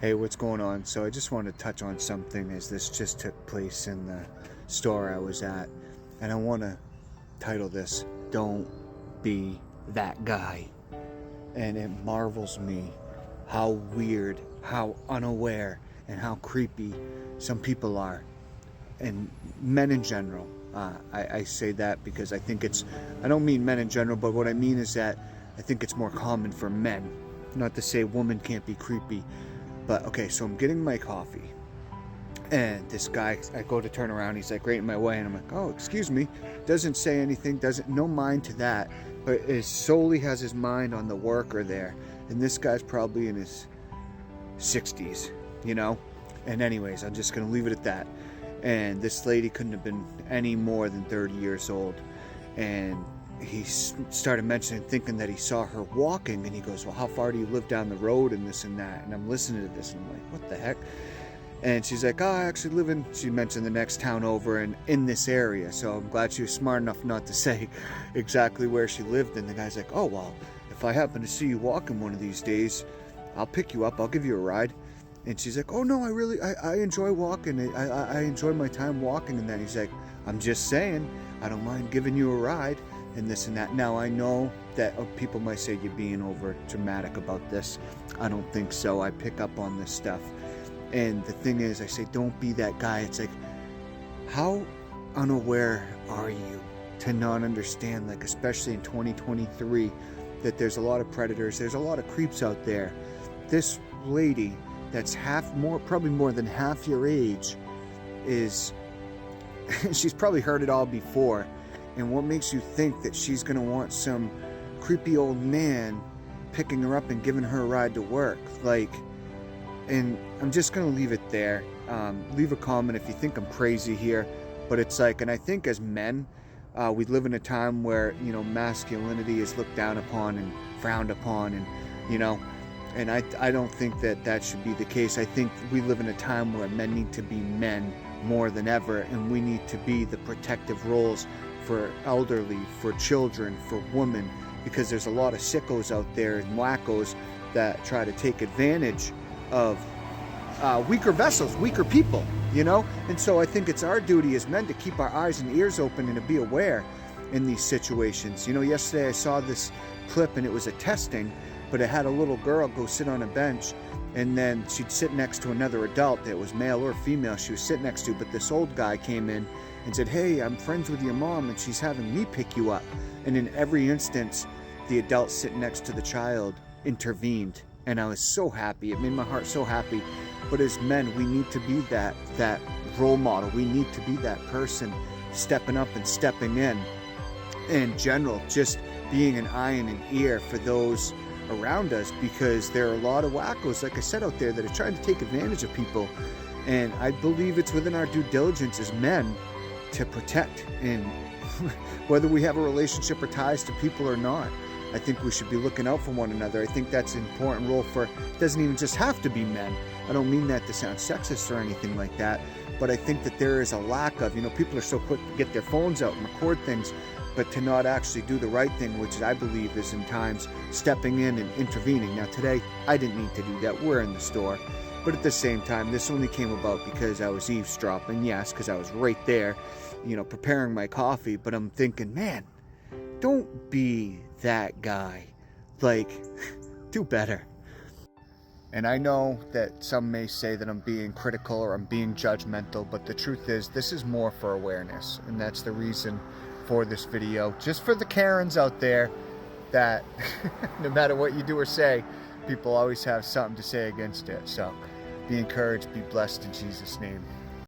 Hey, what's going on? So I just wanted to touch on something as this just took place in the store I was at. And I want to title this, Don't Be That Guy. And it marvels me how weird, how unaware, and how creepy some people are. And men in general. I say that because I think I don't mean men in general, but what I mean is that I think it's more common for men. Not to say women can't be creepy. But okay, so I'm getting my coffee, and this guy, I go to turn around, he's like right in my way, and I'm like, oh, excuse me. Doesn't say anything, no mind to that, but it solely has his mind on the worker there. And this guy's probably in his 60s, you know? And anyways, I'm just gonna leave it at that. And this lady couldn't have been any more than 30 years old. And he started mentioning, thinking that he saw her walking, and he goes, well, how far do you live down the road, and this and that. And I'm listening to this, and I'm like, what the heck? And she's like, oh, I actually live in, she mentioned the next town over and in this area. So I'm glad she was smart enough not to say exactly where she lived. And the guy's like, oh, well, if I happen to see you walking one of these days, I'll pick you up, I'll give you a ride. And she's like, oh no, I enjoy walking, I enjoy my time walking. And then he's like, I'm just saying, I don't mind giving you a ride, and this and that. Now I know that people might say you're being over dramatic about this. I don't think so. I pick up on this stuff. And the thing is, I say, don't be that guy. It's like, how unaware are you to not understand, like, especially in 2023, that there's a lot of predators, there's a lot of creeps out there. This lady that's probably more than half your age is, she's probably heard it all before. And what makes you think that she's going to want some creepy old man picking her up and giving her a ride to work? Like, and I'm just going to leave it there. Leave a comment if you think I'm crazy here. But it's like, and I think as men, we live in a time where, you know, masculinity is looked down upon and frowned upon, and, you know, and I don't think that should be the case. I think we live in a time where men need to be men more than ever, and we need to be the protective roles for elderly, for children, for women, because there's a lot of sickos out there and wackos that try to take advantage of weaker vessels, weaker people, you know? And so I think it's our duty as men to keep our eyes and ears open and to be aware in these situations. You know, yesterday I saw this clip, and it was a testing, but it had a little girl go sit on a bench, and then she'd sit next to another adult that was male or female she was sitting next to, but this old guy came in and said, hey, I'm friends with your mom, and she's having me pick you up. And in every instance, the adult sitting next to the child intervened. And I was so happy. It made my heart so happy. But as men, we need to be that role model. We need to be that person stepping up and stepping in general, just being an eye and an ear for those around us, because there are a lot of wackos, like I said, out there that are trying to take advantage of people. And I believe it's within our due diligence as men to protect, and whether we have a relationship or ties to people or not, I think we should be looking out for one another. I think that's an important role for, it doesn't even just have to be men. I don't mean that to sound sexist or anything like that, but I think that there is a lack of, you know, people are so quick to get their phones out and record things, but to not actually do the right thing, which I believe is in times stepping in and intervening. Now today, I didn't need to do that. We're in the store. But at the same time, this only came about because I was eavesdropping. Yes, because I was right there, you know, preparing my coffee. But I'm thinking, man, don't be that guy. Like, do better. And I know that some may say that I'm being critical or I'm being judgmental, but the truth is, this is more for awareness. And that's the reason for this video. Just for the Karens out there that no matter what you do or say, people always have something to say against it. So be encouraged, be blessed in Jesus' name.